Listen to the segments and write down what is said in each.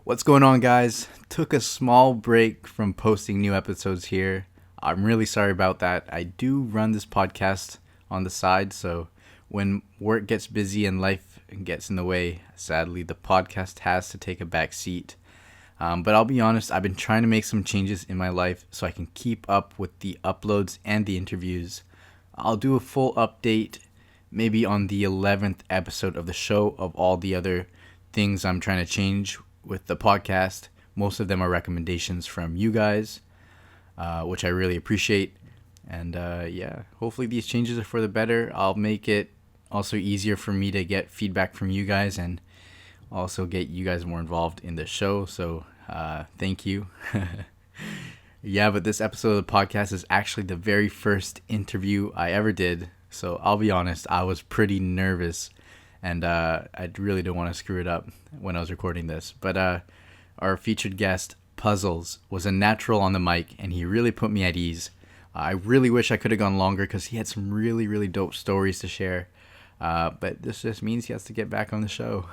What's going on, guys? Took a small break from posting new episodes here. I'm really sorry about that. I do run this podcast on the side, so when work gets busy and life gets in the way, sadly, the podcast has to take a back seat. But I'll be honest, I've been trying to make some changes in my life so I can keep up with the uploads and the interviews. I'll do a full update maybe on the 11th episode of the show of all the other things I'm trying to change with the podcast. Most of them are recommendations from you guys, which I really appreciate. And yeah, hopefully these changes are for the better. I'll make it also easier for me to get feedback from you guys and also get you guys more involved in the show. So thank you. Yeah, but this episode of the podcast is actually the very first interview I ever did. So I'll be honest, I was pretty nervous and I really didn't want to screw it up when I was recording this. But our featured guest, Puzzles, was a natural on the mic and he really put me at ease. I really wish I could have gone longer because he had some really, really dope stories to share. But this just means he has to get back on the show.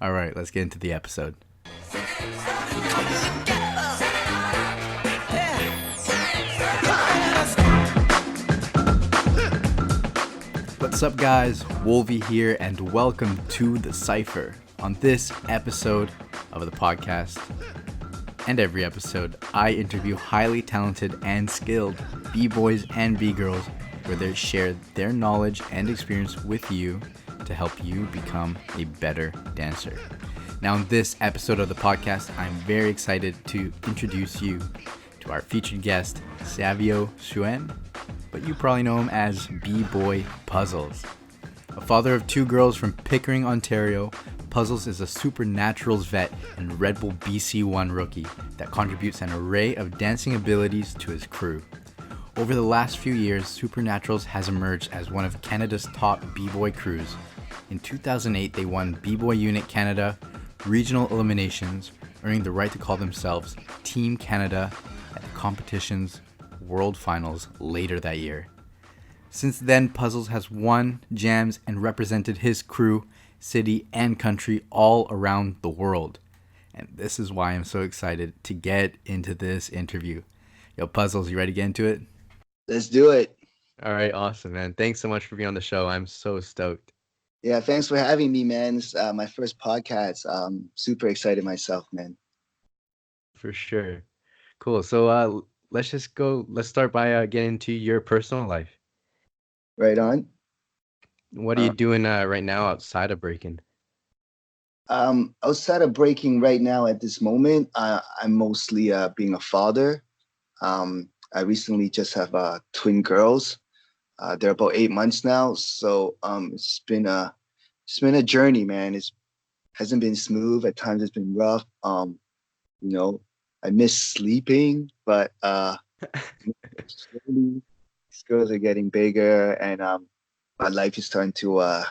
All right, let's get into the episode. What's up, guys? Wolvie here, and welcome to the CYPHER. On this episode of the podcast, and every episode, I interview highly talented and skilled B-boys and B-girls where they share their knowledge and experience with you to help you become a better dancer. Now, in this episode of the podcast, I'm very excited to introduce you to our featured guest, Savio Suen, but you probably know him as B-Boy Puzzles. A father of two girls from Pickering, Ontario, Puzzles is a Supernaturals vet and Red Bull BC1 rookie that contributes an array of dancing abilities to his crew. Over the last few years, Supernaturals has emerged as one of Canada's top B-Boy crews. In 2008, they won B-Boy Unit Canada regional eliminations, earning the right to call themselves Team Canada at the competition's World Finals later that year. Since then, Puzzles has won jams and represented his crew, city, and country all around the world. And this is why I'm so excited to get into this interview. Yo, Puzzles, you ready to get into it? Let's do it. All right, awesome, man. Thanks so much for being on the show. I'm so stoked. Yeah, thanks for having me, man. It's my first podcast. Super excited myself, man. For sure. Cool. So let's start by getting into your personal life. Right on. What are you Uh, doing right now outside of breaking? Outside of breaking right now at this moment, I'm mostly being a father. I recently just have twin girls. They're about 8 months now, so it's been a journey, man. It hasn't been smooth. At times, it's been rough. You know, I miss sleeping, but slowly these girls are getting bigger, and my life is starting to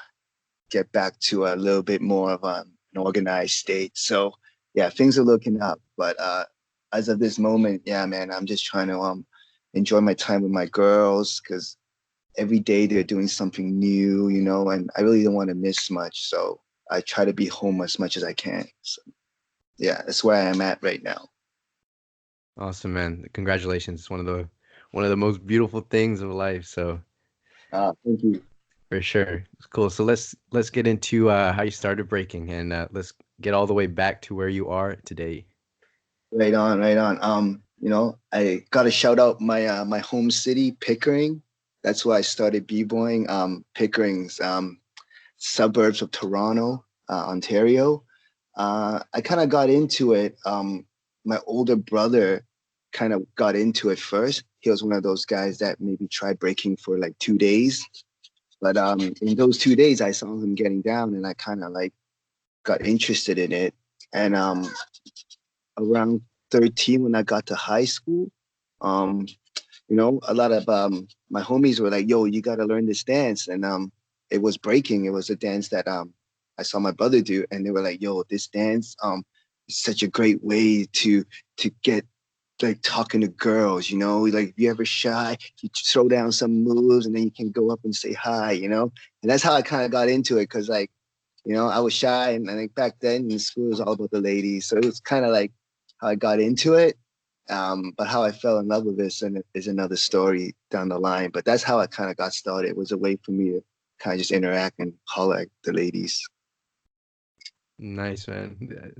get back to a little bit more of an organized state. So yeah, things are looking up. But as of this moment, yeah, man, I'm just trying to enjoy my time with my girls because every day they're doing something new, and I really don't want to miss much. So I try to be home as much as I can. So yeah, that's where I'm at right now. Awesome, man. Congratulations. It's one of the most beautiful things of life. So Thank you. for sure. It's cool. So let's get into how you started breaking and let's get all the way back to where you are today. Right on, right on. I gotta shout out my home city, Pickering. That's where I started b-boying. Pickering's suburbs of Toronto, Ontario. I kind of got into it. My older brother kind of got into it first. He was one of those guys that maybe tried breaking for like 2 days. But in those 2 days, I saw him getting down, and I kind of like got interested in it. And around 13, when I got to high school, um, a lot of my homies were like, "Yo, you got to learn this dance," and it was breaking. It was a dance that I saw my brother do, and they were like, "Yo, this dance is such a great way to get like talking to girls, like if you ever shy, you throw down some moves and then you can go up and say hi, and that's how I kind of got into it because like I was shy, and I think back then in school it was all about the ladies. So it was kind of like how I got into it. But how I fell in love with this and is another story down the line. But that's how I kind of got started. It was a way for me to kind of just interact and holler at the ladies. Nice, man.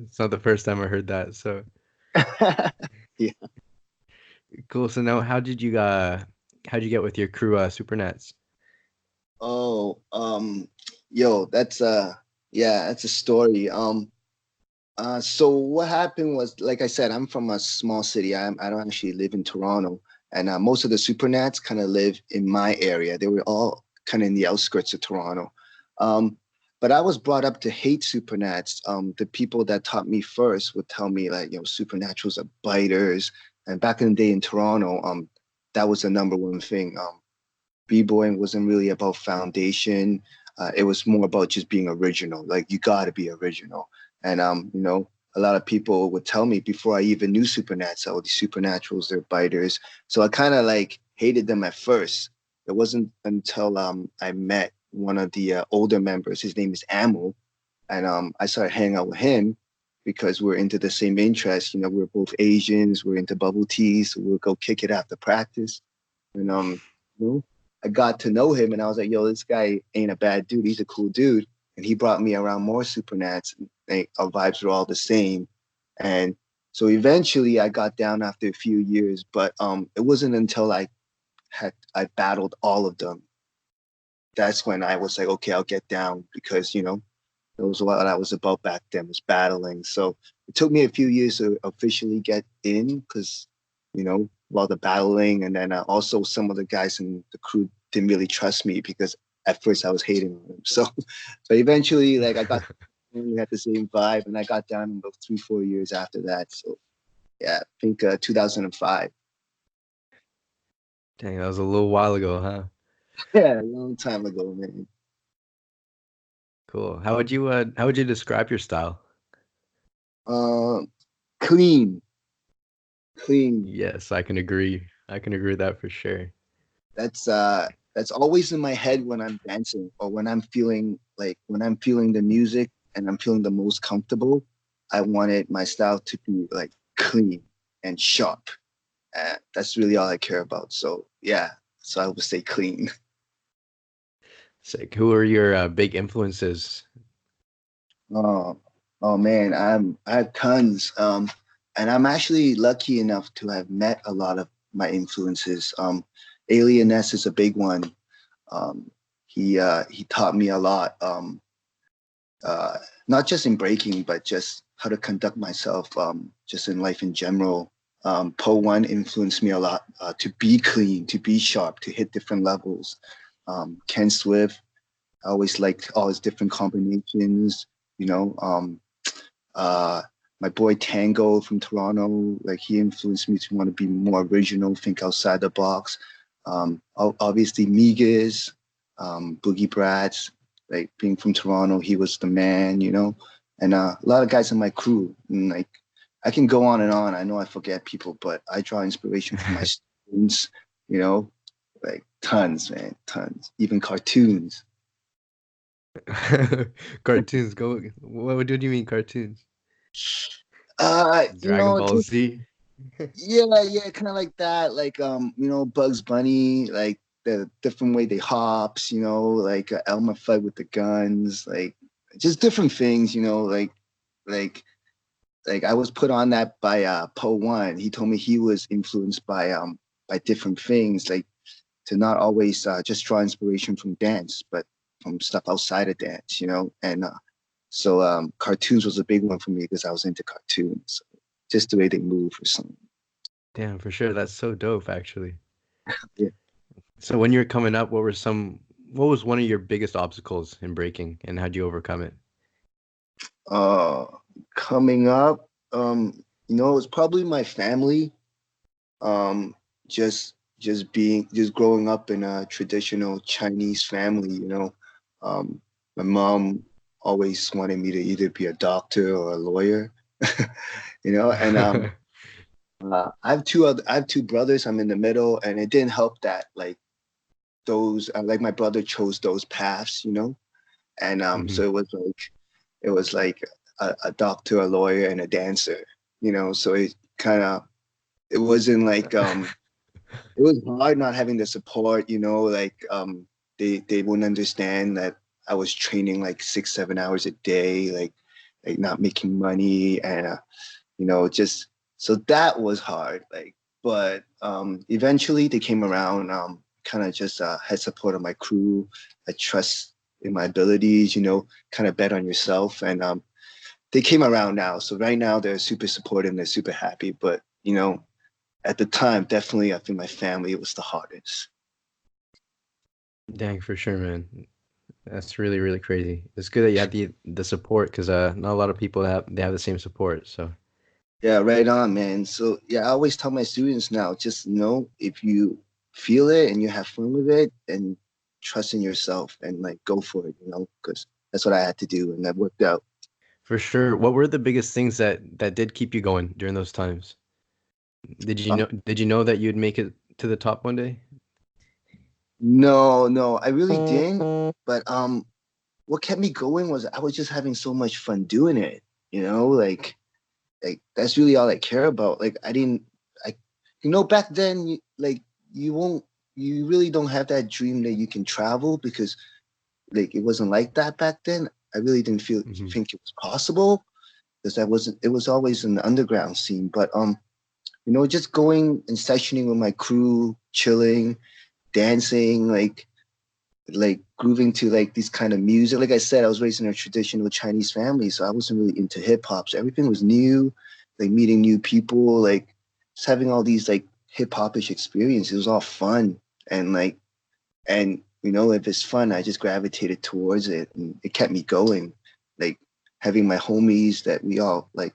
It's not the first time I heard that. So Yeah. cool. So now, how'd you get with your crew, Supernats? Oh, yo, that's a story. So what happened was, like I said, I'm from a small city. I don't actually live in Toronto, and most of the Supernats kind of live in my area. They were all kind of in the outskirts of Toronto. Um, but I was brought up to hate Supernats. The people that taught me first would tell me like, Supernaturals are biters. And back in the day in Toronto, that was the number one thing. B-boying wasn't really about foundation. It was more about just being original. Like you got to be original. And a lot of people would tell me before I even knew Supernats, oh, these Supernaturals, they're biters. So I kind of like hated them at first. It wasn't until I met one of the older members. His name is Amel, and I started hanging out with him because we're into the same interests. We're both Asians. We're into bubble tea, so we'll go kick it after practice. And you know, I got to know him, and I was like, "Yo, this guy ain't a bad dude. He's a cool dude." And he brought me around more Supernats. And our vibes were all the same, and so eventually I got down after a few years. But it wasn't until I battled all of them. That's when I was like, okay, I'll get down because it was what I was about back then was battling. So it took me a few years to officially get in because, while the battling, and then also some of the guys in the crew didn't really trust me because at first I was hating on them. So, but eventually, like we had the same vibe, and I got down in about 3, 4 years after that. So yeah, I think 2005. Dang, that was a little while ago, huh? Yeah, a long time ago, man. Cool. How would you describe your style? Uh, clean, clean. Yes, I can agree. I can agree with that for sure. that's uh that's always in my head when I'm dancing or when I'm feeling the music and I'm feeling the most comfortable. I wanted my style to be like clean and sharp. That's really all I care about. So yeah, so I would say clean. Sick. Who are your big influences? Oh, oh man, I have tons. And I'm actually lucky enough to have met a lot of my influences. Alien S is a big one. He taught me a lot. Not just in breaking, but just how to conduct myself, just in life in general. Po One influenced me a lot to be clean, to be sharp, to hit different levels. Ken Swift, I always liked all his different combinations. You know, uh, my boy Tango from Toronto, like he influenced me to want to be more original, think outside the box. Obviously, Migas, Boogie Brats, like being from Toronto, he was the man. And a lot of guys in my crew. And like, I can go on and on. I know I forget people, but I draw inspiration from my students, you know, like tons, man, tons, even cartoons. Cartoons. Go. What do you mean cartoons? Uh, you Dragon know, Ball Z. yeah, kind of like that. Like Bugs Bunny, like the different way they hops, like Elmer Fudd with the guns, like just different things, like like I was put on that by Po One. He told me he was influenced by different things, like to not always just draw inspiration from dance, but from stuff outside of dance, and so cartoons was a big one for me because I was into cartoons, just the way they move or something. Damn, for sure. That's so dope, actually. Yeah. So when you were coming up, what was one of your biggest obstacles in breaking, and how'd you overcome it? Uh, Coming up, it's probably my family. Um, just growing up in a traditional Chinese family. My mom always wanted me to either be a doctor or a lawyer. And I have two brothers. I'm in the middle, and it didn't help that like my brother chose those paths. and Hmm. so it was like a doctor, a lawyer, and a dancer. So it wasn't like it was hard not having the support. Like they wouldn't understand that I was training like 6 7 hours a day, like not making money, and just so that was hard. But eventually they came around. Kind of just had support of my crew. I trust in my abilities. Kind of bet on yourself, and they came around now. So right now they're super supportive and they're super happy. But at the time, definitely I think my family was the hardest. Dang, for sure, man. That's really, really crazy. It's good that you had the support because not a lot of people have the same support. So Yeah, right on, man. So yeah, I always tell my students now, just know if you feel it and you have fun with it, and trust in yourself and like go for it, because that's what I had to do and that worked out. for sure, what were the biggest things that did keep you going during those times? Uh, Did you know that you'd make it to the top one day? no, no, I really didn't. But what kept me going was I was just having so much fun doing it, like that's really all I care about. Like I didn't, I, back then, you won't, you really don't have that dream that you can travel because like it wasn't like that back then. I really didn't Hmm. think it was possible because I wasn't. It was always an underground scene. But just going and sessioning with my crew, chilling, dancing, like grooving to like these kind of music. Like I said, I was raised in a traditional Chinese family, so I wasn't really into hip hop. So everything was new, like meeting new people, like just having all these like hip hopish experiences. It was all fun and if it's fun, I just gravitated towards it, and it kept me going. Like having my homies that we all like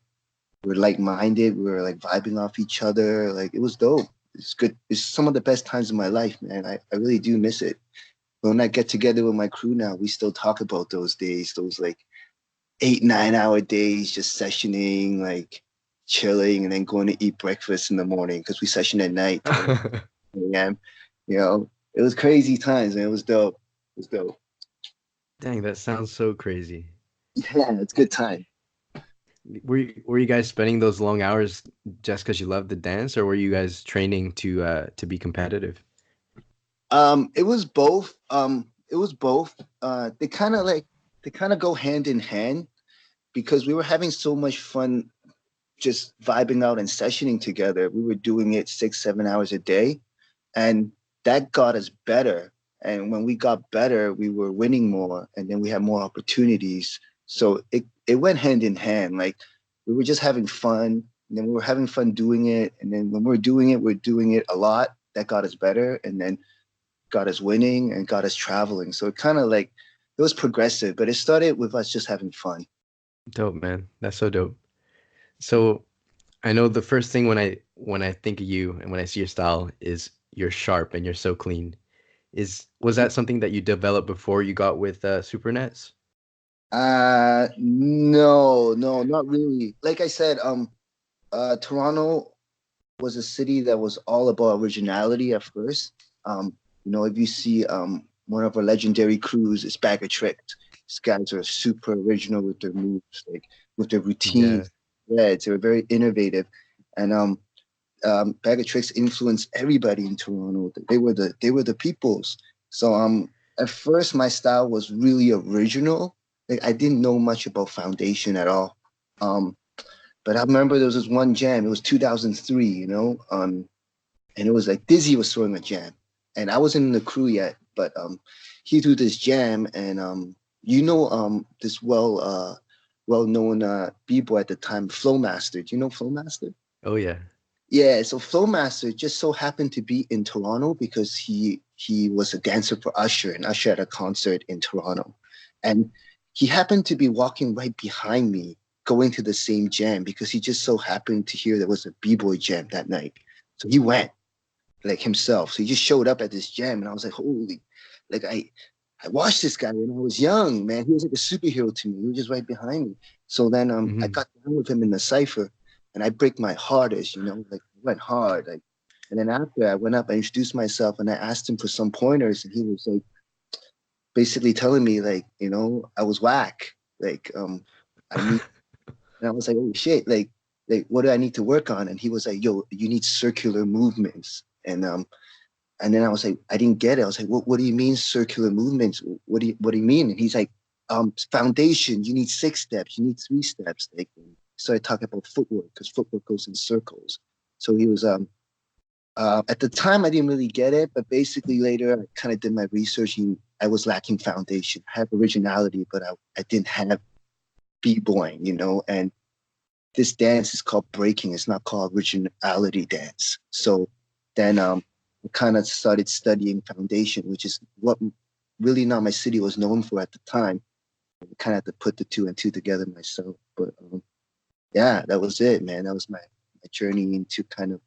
were like minded, we were like vibing off each other. Like it was dope. It's good. It's some of the best times of my life, man. I really do miss it. When I get together with my crew now, we still talk about those days, those like 8 9 hour days, just sessioning, like chilling, and then going to eat breakfast in the morning because we session at night, 10 a.m. It was crazy times, man. It was dope. It was dope. Dang, that sounds so crazy. Yeah, it's good time. Were you guys spending those long hours just because you loved the dance, or were you guys training to be competitive? It was both. It was both. They kind of go hand in hand because we were having so much fun just vibing out and sessioning together. We were doing it 6 7 hours a day, and that got us better. And when we got better, we were winning more, and then we had more opportunities. So it went hand in hand. Like we were just having fun, and then we were having fun doing it, and then when we're doing it a lot. That got us better, and then got us winning and got us traveling. So it kind of like it was progressive, but it started with us just having fun. Dope, man. That's so dope. So I know the first thing when I think of you and when I see your style is you're sharp and you're so clean. Is was that something that you developed before you got with Supernets? No, no, not really. Like I said, Toronto was a city that was all about originality at first. If you see one of our legendary crews, it's Bag of Tricks. These guys are super original with their moves, like with their Yeah. routines. Yeah, they're very innovative, and Bag of Tricks influenced everybody in Toronto. They were the peoples. So at first my style was really original. Like I didn't know much about foundation at all. Um, but I remember there was this one jam. It was 2003, and it was like Dizzy was throwing a jam, and I wasn't in the crew yet, but he threw this jam, and this well known b-boy at the time, Flowmaster. Do you know Flowmaster? Oh yeah. Yeah, so Flowmaster just so happened to be in Toronto because he was a dancer for Usher, and Usher had a concert in Toronto, and he happened to be walking right behind me, going to the same jam because he just so happened to hear there was a b-boy jam that night. So he went like himself. So he just showed up at this jam, and I was like, holy, like I watched this guy when I was young, man. He was like a superhero to me. He was just right behind me. So then I Hmm. got down with him in the cipher, and I break my hardest, like I went hard, like. And then after I went up, I introduced myself, and I asked him for some pointers, and he was like, basically telling me like, I was whack. Like, I need, and I was like, oh shit, like what do I need to work on? And he was like, yo, you need circular movements. And then I was like, I didn't get it. I was like, what do you mean circular movements? What do you mean? And he's like, foundation, you need 6 steps, you need 3 steps. Like, so I talk about footwork because footwork goes in circles. So he was at the time I didn't really get it, but basically later I kind of did my research and I was lacking foundation. I have originality, but I didn't have b-boying, and this dance is called breaking. It's not called originality dance. So then I kind of started studying foundation, which is what really not my city was known for at the time. I kind of had to put the two and two together myself. But yeah, that was it, man. That was my journey into kind of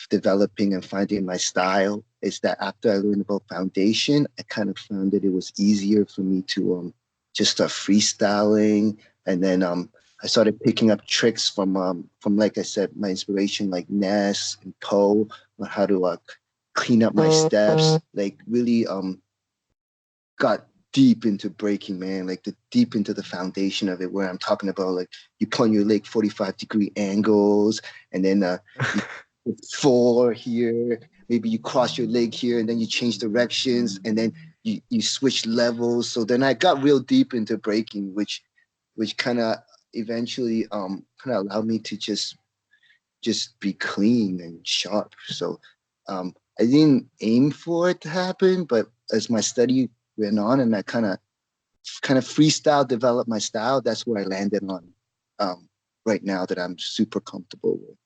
developing and finding my style. Is that after I learned about foundation, I kind of found that it was easier for me to just start freestyling, and then I started picking up tricks from like I said, my inspiration like Ness and Poe on how to clean up my steps. Like really got deep into breaking, man. Like the deep into the foundation of it, where I'm talking about like you point your leg 45-degree angles, and then you four here. Maybe you cross your leg here, and then you change directions, and then you switch levels. So then I got real deep into breaking, which kind of eventually kind of allowed me to just be clean and sharp. So I didn't aim for it to happen, but as my study went on and I kind of freestyle developed my style, that's where I landed on right now that I'm super comfortable with.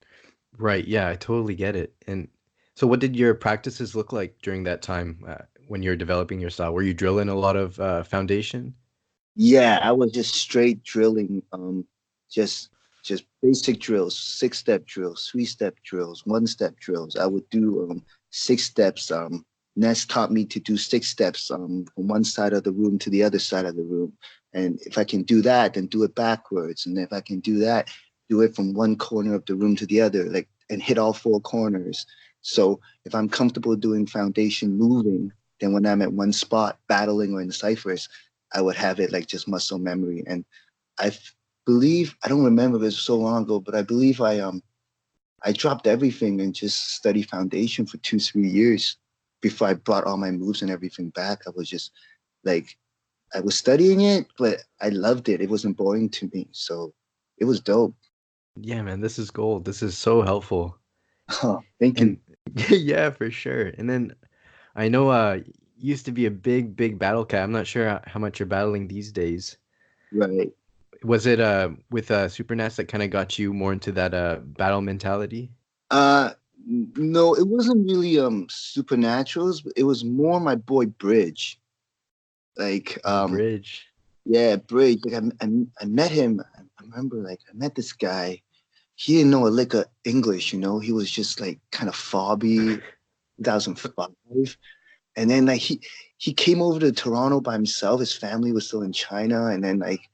Right. Yeah, I totally get it. And so, what did your practices look like during that time when you're developing your style? Were you drilling a lot of foundation? Yeah, I was just straight drilling, just just basic drills, 6 step drills, 3 step drills, 1 step drills. I would do 6 steps. Ness taught me to do 6 steps from one side of the room to the other side of the room. And if I can do that, then do it backwards. And if I can do that, do it from one corner of the room to the other, like and hit all 4 corners. So if I'm comfortable doing foundation moving, then when I'm at one spot battling or in ciphers, I would have it like just muscle memory. And I believe I don't remember, it was so long ago, but I believe I dropped everything and just studied foundation for 2 3 years before I brought all my moves and everything back. I was just like I was studying it, but I loved it. It wasn't boring to me, so it was dope. Yeah, man, this is gold. This is so helpful. Thank you. And yeah, for sure. And then I know you used to be a big battle cat. I'm not sure how much you're battling these days. Right. Was it with Super Nats that kind of got you more into that battle mentality? Uh, no, it wasn't really supernaturals. It was more my boy Bridge. Like Oh, Bridge. yeah, Bridge. Like I met him. I remember like I met this guy. He didn't know a lick of English, He was just like kind of fobby, 2005. And then like he came over to Toronto by himself. His family was still in China. And then like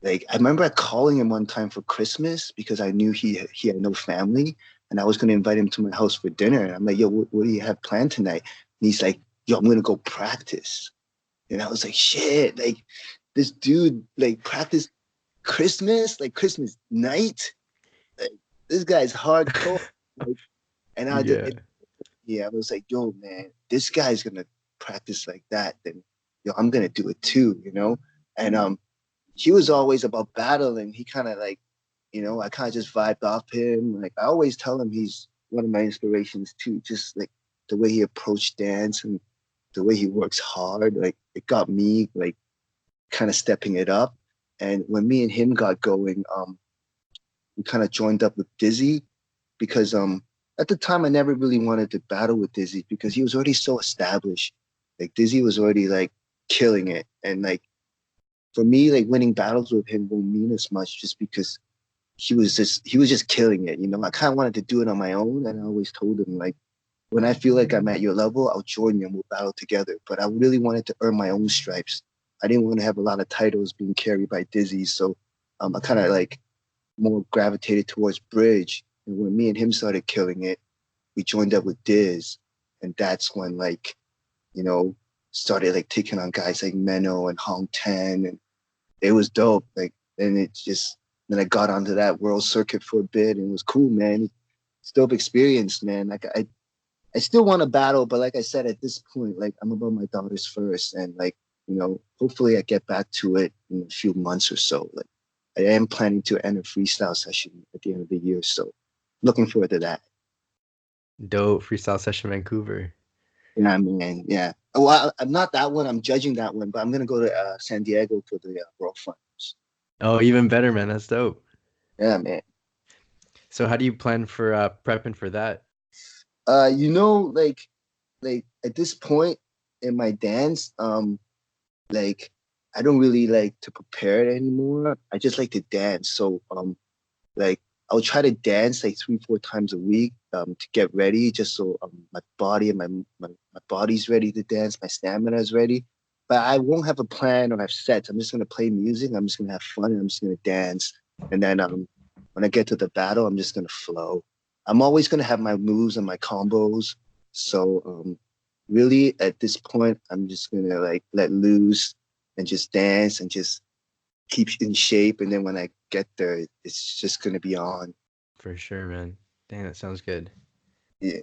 I remember calling him one time for Christmas because I knew he had no family, and I was gonna invite him to my house for dinner. And I'm like, yo, what do you have planned tonight? And he's like, yo, I'm gonna go practice. And I was like, shit, like this dude like practice Christmas, like Christmas night. Like, this guy's hardcore. Like, and I did, Yeah. yeah, I was like, yo, man, this guy's gonna practice like that, then yo, I'm gonna do it too. And he was always about battling. He kind of like, I kind of just vibed off him. Like I always tell him he's one of my inspirations too, just like the way he approached dance and the way he works hard. Like it got me like kind of stepping it up. And when me and him got going, we kind of joined up with Dizzy because at the time I never really wanted to battle with Dizzy because he was already so established. Like Dizzy was already like killing it. And like for me, like winning battles with him won't mean as much just because he was just killing it. I kind of wanted to do it on my own, and I always told him like when I feel like I'm at your level, I'll join you and we'll battle together. But I really wanted to earn my own stripes. I didn't want to have a lot of titles being carried by Dizzy, so I kind of like more gravitated towards Bridge. And when me and him started killing it, we joined up with Diz, and that's when like you know started like taking on guys like Menno and Hong Ten, and it was dope. Like, and it just then I got onto that world circuit for a bit, and it was cool, man. It's dope experience, man. Like I still want to battle, but like I said, at this point, like I'm about my daughters first, and like hopefully I get back to it in a few months or so. Like I am planning to end a freestyle session at the end of the year, so looking forward to that. Dope freestyle session Vancouver. You know what I mean? Yeah. Well, I'm not that one. I'm judging that one, but I'm gonna go to San Diego for the World Finals. Oh, even better, man. That's dope. Yeah, man. So how do you plan for prepping for that? Like at this point in my dance, like I don't really like to prepare it anymore. I just like to dance. So like I'll try to dance like 3, 4 times a week to get ready, just so my body and my body's ready to dance, my stamina is ready. But I won't have a plan or have sets. I'm just gonna play music. I'm just gonna have fun and I'm just gonna dance. And then when I get to the battle, I'm just gonna flow. I'm always gonna have my moves and my combos. So really at this point, I'm just gonna like let loose and just dance and just keep in shape. And then when I get there, it's just gonna be on. For sure, man. Dang, that sounds good. Yeah.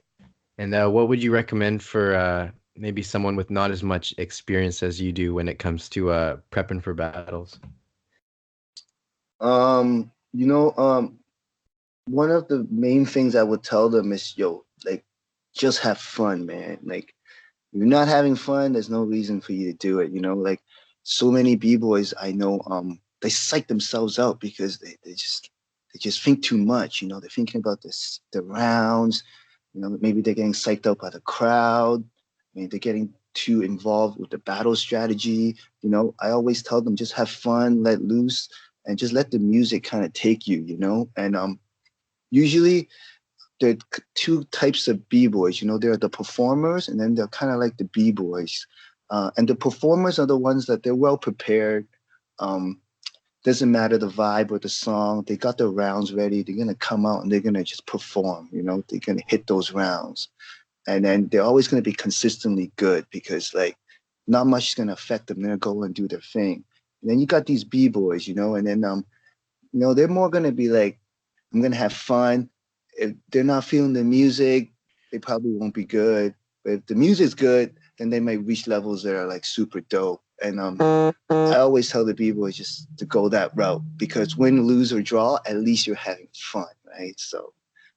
And what would you recommend for maybe someone with not as much experience as you do when it comes to prepping for battles? Um, you know, one of the main things I would tell them is, yo, like, just have fun, man. Like, if you're not having fun, there's no reason for you to do it. Like so many b-boys I know, they psych themselves out because they just think too much. They're thinking about the rounds. Maybe they're getting psyched out by the crowd. Maybe they're getting too involved with the battle strategy. I always tell them just have fun, let loose, and just let the music kind of take you. And usually there are two types of b-boys. There are the performers, and then they're kind of like the b-boys. And the performers are the ones that they're well prepared. Um, doesn't matter the vibe or the song. They got their rounds ready. They're gonna come out and they're gonna just perform. They're gonna hit those rounds, and then they're always gonna be consistently good because like not much is gonna affect them. They're gonna go and do their thing. And then you got these b-boys, and then they're more gonna be like, I'm gonna have fun. If they're not feeling the music, they probably won't be good. But if the music's good, then they might reach levels that are like super dope. And I always tell the b-boys just to go that route because win, lose, or draw, at least you're having fun, right? So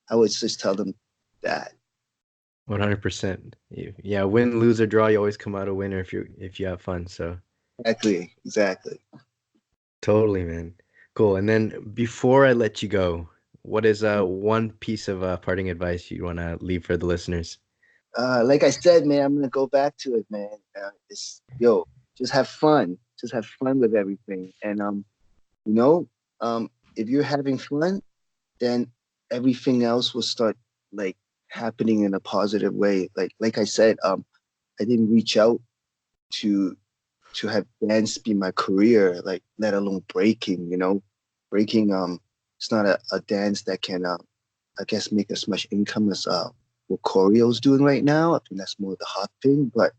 I would just tell them that. 100%. Yeah, win, lose, or draw, you always come out a winner if you have fun. So Exactly, exactly. totally, man. Cool. And then before I let you go, what is one piece of parting advice you want to leave for the listeners? Like I said, man, I'm gonna go back to it, man. It's yo, just have fun. Just have fun with everything. And you know, if you're having fun, then everything else will start like happening in a positive way. Like I said, I didn't reach out to have dance be my career, like let alone breaking. Breaking it's not a dance that can I guess make as much income as what choreo's doing right now. I think that's more the hot thing, but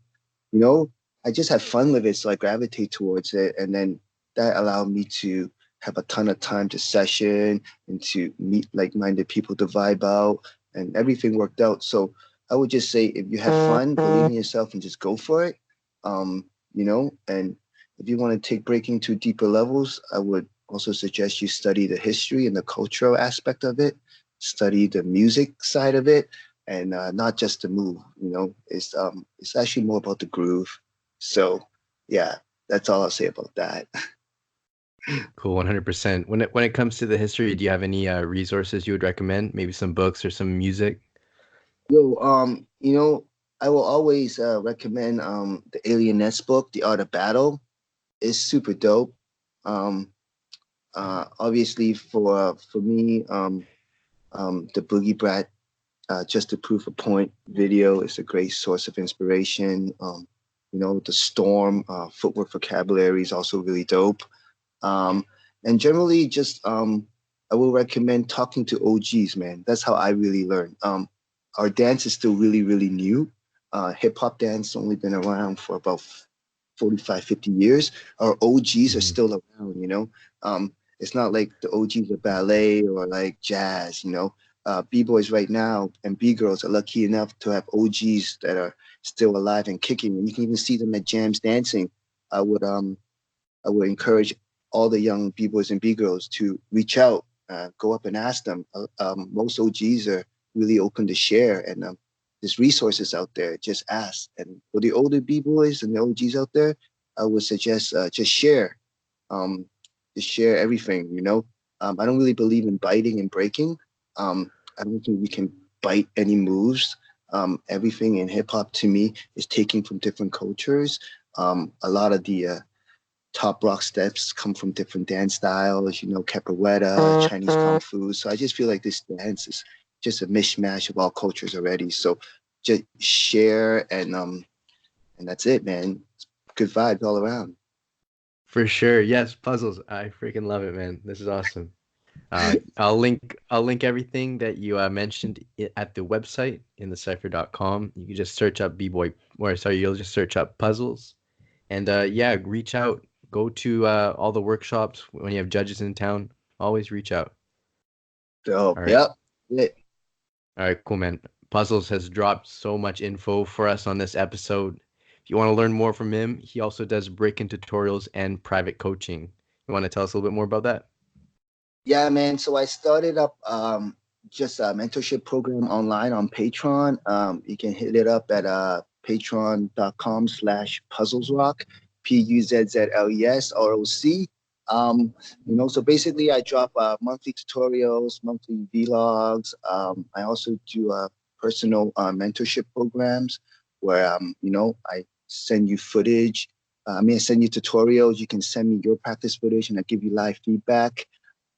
you know, I just have fun with it, so I gravitate towards it, and then that allowed me to have a ton of time to session and to meet like-minded people to vibe out, and everything worked out. So I would just say, if you have fun, believe in yourself, and just go for it. And if you want to take breaking to deeper levels, I would also suggest you study the history and the cultural aspect of it, study the music side of it, and not just the move. It's actually more about the groove. So yeah, that's all I'll say about that. Cool, 100%. When it comes to the history, do you have any resources you would recommend? Maybe some books or some music? Yo, I will always recommend the Alien Ness book, The Art of Battle. It's super dope. Um, Obviously for me, the Boogie Brat, just to prove a point video is a great source of inspiration. The Storm, Footwork vocabulary is also really dope. Um, and generally, just I will recommend talking to OGs, man. That's how I really learn. Our dance is still really, really new. Hip hop dance only been around for about 45, 50 years. Our OGs are Mhm. still around, you know. It's not like the OGs of ballet or like jazz, you know. B-boys right now and B-girls are lucky enough to have OGs that are still alive and kicking. And you can even see them at jams dancing. I would um I would encourage all the young B-boys and B-girls to reach out, go up and ask them. Most OGs are really open to share, and there's resources out there. Just ask. And for the older B-boys and the OGs out there, I would suggest just share. Um, just share everything. You know, I don't really believe in biting and breaking. I don't think we can bite any moves. Everything in hip hop to me is taken from different cultures. A lot of the top rock steps come from different dance styles, you know, capoeira, Chinese kung fu. So I just feel like this dance is just a mishmash of all cultures already. So just share and that's it, man. Good vibes all around. For sure. Yes, puzzles. I freaking love it, man. This is awesome. I'll link everything that you mentioned at the website in the cipher.com. You can just search up B-boy, or sorry, you'll just search up puzzles. And yeah, reach out. Go to all the workshops when you have judges in town. Always reach out. So All right. yep. It. All right, cool, man. Puzzles has dropped so much info for us on this episode. If you want to learn more from him, he also does break-in tutorials and private coaching. You want to tell us a little bit more about that? Yeah, man. So I started up just a mentorship program online on Patreon. You can hit it up at patreon.com/puzzlesrock, PUZZLESROC. You know, so basically I drop monthly tutorials, monthly vlogs. I also do personal mentorship programs where you know, I send you footage. I send you tutorials. You can send me your practice footage and I give you live feedback.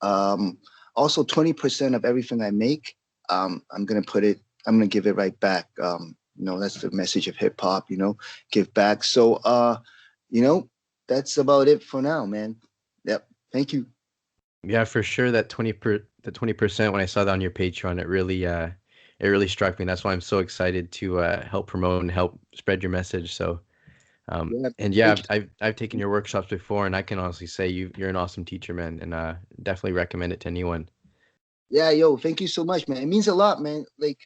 um, Also, 20% of everything I make, I'm gonna give it right back. You know, that's the message of hip hop, you know, give back. So, you know, that's about it for now, man. Yep. Thank you. Yeah, for sure. That 20% when I saw that on your Patreon, it really struck me. That's why I'm so excited to help promote and help spread your message. So Yeah, and yeah, thank I've taken you. your workshops before, and I can honestly say you're an awesome teacher, man, and definitely recommend it to anyone. Yeah, yo, thank you so much, man. It means a lot, man. Like,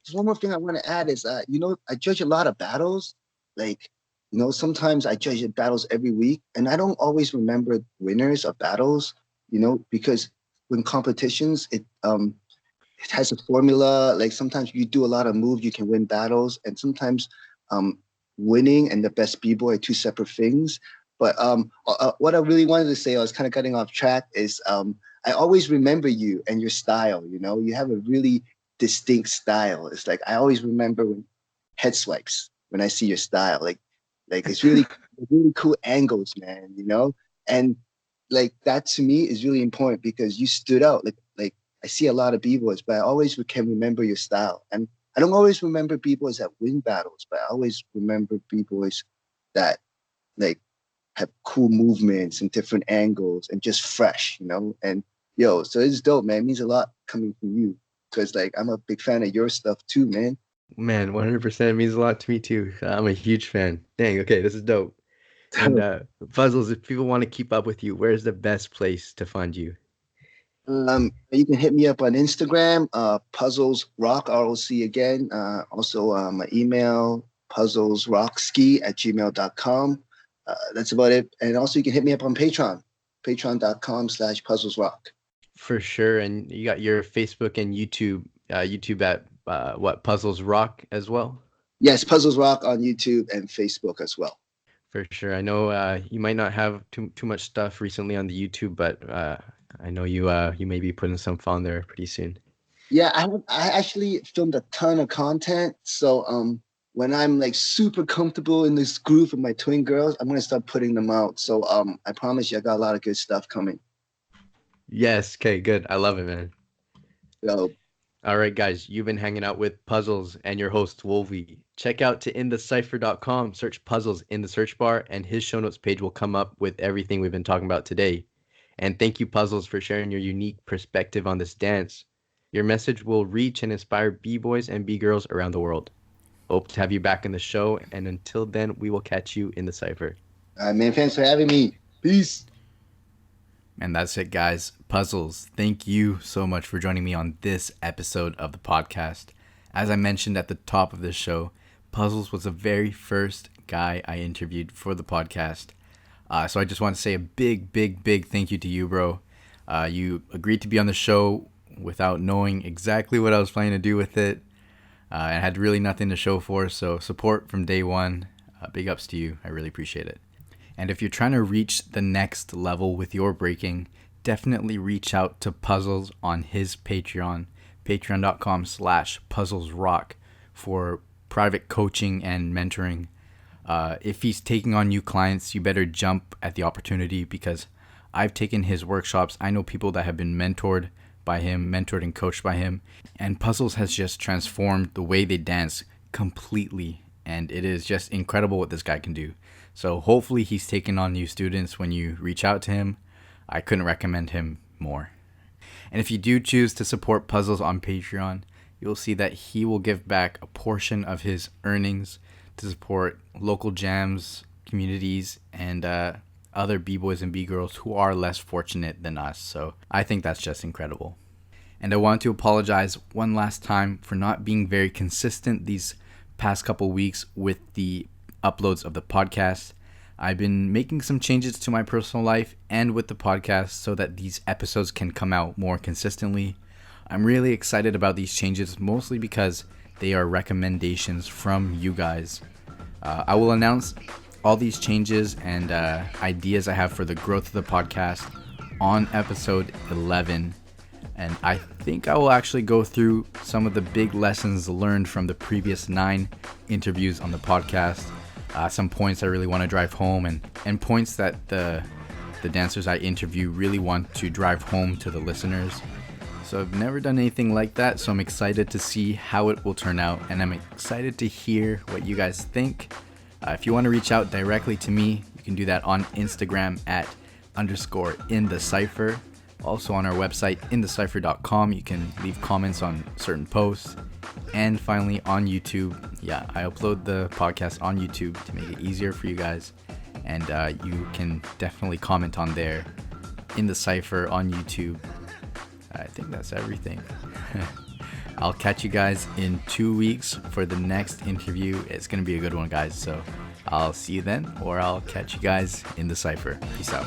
just one more thing I want to add is, you know, I judge a lot of battles. Like, you know, sometimes I judge battles every week, and I don't always remember winners of battles. You know, because when competitions, it has a formula. Like sometimes you do a lot of moves, you can win battles, and sometimes um, winning and the best b-boy are two separate things. But what I really wanted to say, I was kind of getting off track, is I always remember you and your style. You know, you have a really distinct style. It's like I always remember when head swipes when I see your style. Like it's really cool angles, man. You know, and like that to me is really important because you stood out. Like I see a lot of b-boys, but I always can remember your style. And I don't always remember b-boys that win battles, but I always remember b-boys that like have cool movements and different angles and just fresh, you know? And yo, so it's dope, man. It means a lot coming from you. Cause like I'm a big fan of your stuff too, man. Man, 100% means a lot to me too. I'm a huge fan. Dang, okay, this is dope. And Puzzles, if people want to keep up with you, where's the best place to find you? You can hit me up on Instagram, Puzzles Rock, ROC again. Also, my email, puzzlesrockski@gmail.com. That's about it. And also, you can hit me up on Patreon, patreon.com/puzzlesrock. For sure. And you got your Facebook and YouTube at what, Puzzles Rock as well? Yes, Puzzles Rock on YouTube and Facebook as well. For sure. I know you might not have too much stuff recently on the YouTube, but I know you may be putting some on there pretty soon. Yeah, I actually filmed a ton of content. So when I'm like super comfortable in this groove with my twin girls, I'm gonna start putting them out. So I promise you I got a lot of good stuff coming. Yes. Okay. Good. I love it, man. So All right, guys. You've been hanging out with Puzzles and your host Wolvie. Check out to inthecipher.com. Search Puzzles in the search bar, and his show notes page will come up with everything we've been talking about today. And thank you, Puzzles, for sharing your unique perspective on this dance. Your message will reach and inspire b-boys and b-girls around the world. Hope to have you back in the show. And until then, we will catch you in the Cypher. All right, man. Thanks for having me. Peace. And that's it, guys. Puzzles, thank you so much for joining me on this episode of the podcast. As I mentioned at the top of this show, Puzzles was the very first guy I interviewed for the podcast. So I just want to say a big, big, big thank you to you, bro. You agreed to be on the show without knowing exactly what I was planning to do with it. I had really nothing to show for, so support from day one. Big ups to you. I really appreciate it. And if you're trying to reach the next level with your breaking, definitely reach out to Puzzles on his Patreon, patreon.com/puzzlesrock for private coaching and mentoring. If he's taking on new clients, you better jump at the opportunity because I've taken his workshops. I know people that have been mentored by him, mentored and coached by him, and Puzzles has just transformed the way they dance completely. And it is just incredible what this guy can do. So hopefully he's taking on new students when you reach out to him. I couldn't recommend him more. And if you do choose to support Puzzles on Patreon, you'll see that he will give back a portion of his earnings to support local jams, communities, and other B-boys and B-girls who are less fortunate than us. So I think that's just incredible. And I want to apologize one last time for not being very consistent these past couple weeks with the uploads of the podcast. I've been making some changes to my personal life and with the podcast so that these episodes can come out more consistently. I'm really excited about these changes, mostly because they are recommendations from you guys. I will announce all these changes and ideas I have for the growth of the podcast on episode 11. And I think I will actually go through some of the big lessons learned from the previous 9 interviews on the podcast. Some points I really want to drive home and points that the dancers I interview really want to drive home to the listeners. So I've never done anything like that, so I'm excited to see how it will turn out, and I'm excited to hear what you guys think. If you want to reach out directly to me, you can do that on Instagram at _inthecypher. Also on our website, inthecypher.com, you can leave comments on certain posts. And finally on YouTube, I upload the podcast on YouTube to make it easier for you guys. And you can definitely comment on there, in the Cypher on YouTube. I think that's everything. I'll catch you guys in 2 weeks for the next interview. It's going to be a good one, guys. So I'll see you then, or I'll catch you guys in the Cypher. Peace out.